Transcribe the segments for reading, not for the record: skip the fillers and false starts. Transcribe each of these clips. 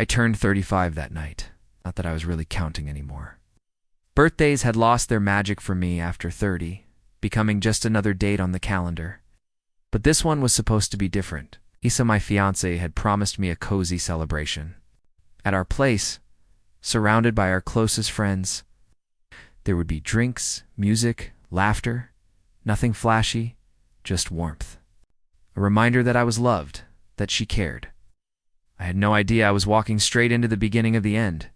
I turned 35 that night. Not that I was really counting anymore. Birthdays had lost their magic for me after 30, becoming just another date on the calendar. But this one was supposed to be different. Isa, my fiancée, had promised me a cozy celebration. At our place, surrounded by our closest friends, there would be drinks, music, laughter, nothing flashy, just warmth. A reminder that I was loved, that she cared. I had no idea I was walking straight into the beginning of the end.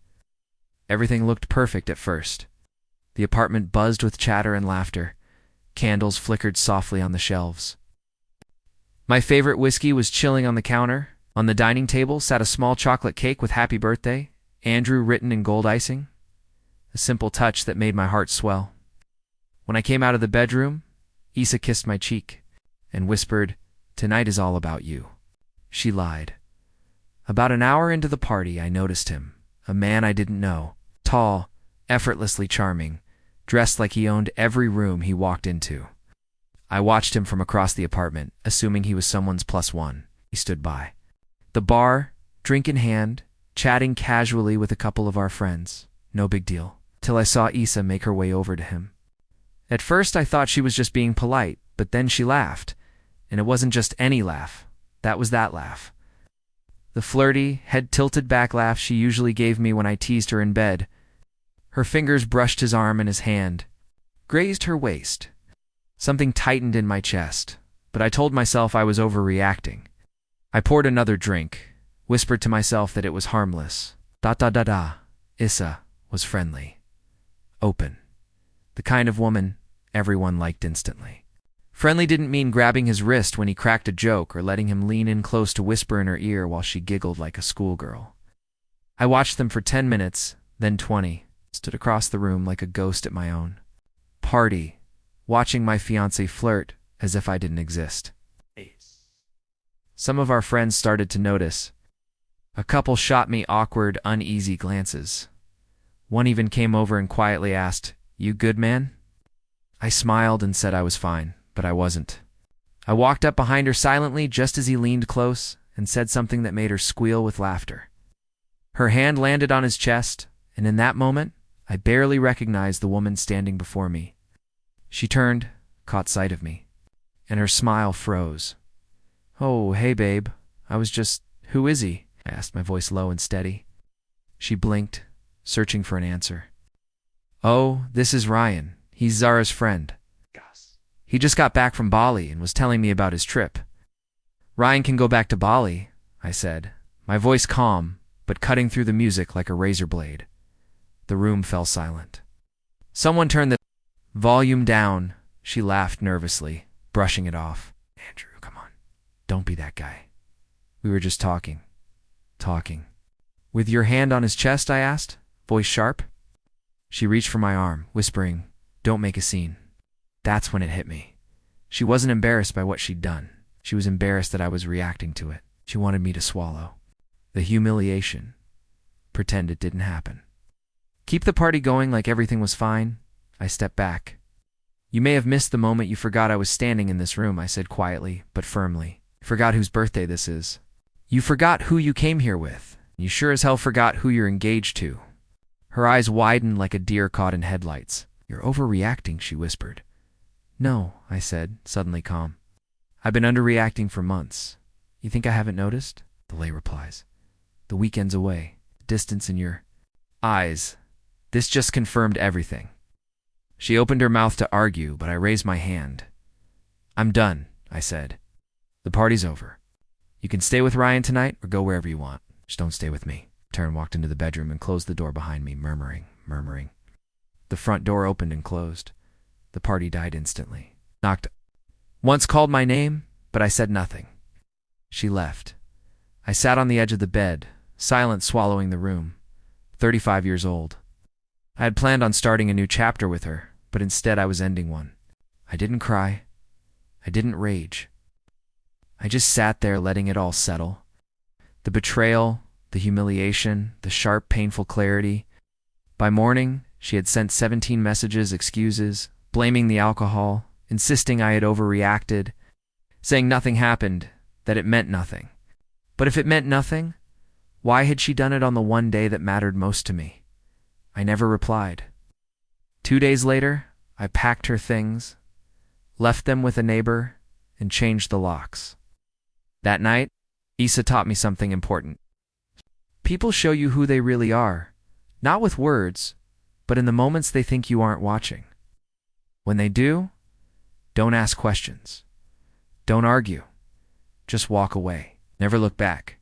Everything looked perfect at first. The apartment buzzed with chatter and laughter. Candles flickered softly on the shelves. My favorite whiskey was chilling on the counter. On the dining table sat a small chocolate cake with "Happy Birthday," Andrew written in gold icing. A simple touch that made my heart swell. When I came out of the bedroom, Isa kissed my cheek and whispered, "Tonight is all about you." She lied. About an hour into the party, I noticed him, a man I didn't know, tall, effortlessly charming, dressed like he owned every room he walked into. I watched him from across the apartment, assuming he was someone's plus one. He stood by the bar, drink in hand, chatting casually with a couple of our friends. No big deal, till I saw Isa make her way over to him. At first I thought she was just being polite, but then she laughed. And it wasn't just any laugh. That was that laugh. The flirty, head-tilted back laugh she usually gave me when I teased her in bed. Her fingers brushed his arm and his hand, grazed her waist. Something tightened in my chest, but I told myself I was overreacting. I poured another drink, whispered to myself that it was harmless. Da. Isa was friendly, open, the kind of woman everyone liked instantly. Friendly didn't mean grabbing his wrist when he cracked a joke or letting him lean in close to whisper in her ear while she giggled like a schoolgirl. I watched them for 10 minutes, then 20, stood across the room like a ghost at my own party, watching my fiancé flirt as if I didn't exist. Some of our friends started to notice. A couple shot me awkward, uneasy glances. One even came over and quietly asked, "You good, man?" I smiled and said I was fine, but I wasn't. I walked up behind her silently just as he leaned close and said something that made her squeal with laughter. Her hand landed on his chest, and in that moment, I barely recognized the woman standing before me. She turned, caught sight of me, and her smile froze. "Oh, hey, babe. Who is he?" I asked, my voice low and steady. She blinked, searching for an answer. "Oh, this is Ryan. He's Zara's friend. He just got back from Bali and was telling me about his trip." "Ryan can go back to Bali," I said, my voice calm, but cutting through the music like a razor blade. The room fell silent. Someone turned the volume down. She laughed nervously, brushing it off. "Andrew, come on. Don't be that guy. We were just talking. "With your hand on his chest?" I asked, voice sharp. She reached for my arm, whispering, "Don't make a scene." That's when it hit me. She wasn't embarrassed by what she'd done. She was embarrassed that I was reacting to it. She wanted me to swallow the humiliation, pretend it didn't happen. Keep the party going like everything was fine. I stepped back. "You may have missed the moment you forgot I was standing in this room," I said quietly, but firmly. "You forgot whose birthday this is. You forgot who you came here with. You sure as hell forgot who you're engaged to." Her eyes widened like a deer caught in headlights. "You're overreacting," she whispered. "No," I said, suddenly calm. "I've been underreacting for months. You think I haven't noticed?" The lay replies. "The weekend's away. Distance in your eyes. This just confirmed everything." She opened her mouth to argue, but I raised my hand. "I'm done," I said. "The party's over. You can stay with Ryan tonight or go wherever you want. Just don't stay with me." Turned, walked into the bedroom and closed the door behind me, murmuring. The front door opened and closed. The party died instantly. Knocked. Once called my name, but I said nothing. She left. I sat on the edge of the bed, silent, swallowing the room. 35 years old. I had planned on starting a new chapter with her, but instead I was ending one. I didn't cry. I didn't rage. I just sat there letting it all settle. The betrayal, the humiliation, the sharp, painful clarity. By morning, she had sent 17 messages, excuses, blaming the alcohol, insisting I had overreacted, saying nothing happened, that it meant nothing. But if it meant nothing, Why had she done it on the one day that mattered most to me? I never replied. 2 days later, I packed her things, left them with a neighbor, and changed the locks. That night, Issa taught me something important. People show you who they really are, not with words, but in the moments they think you aren't watching. When they do, don't ask questions. Don't argue. Just walk away. Never look back.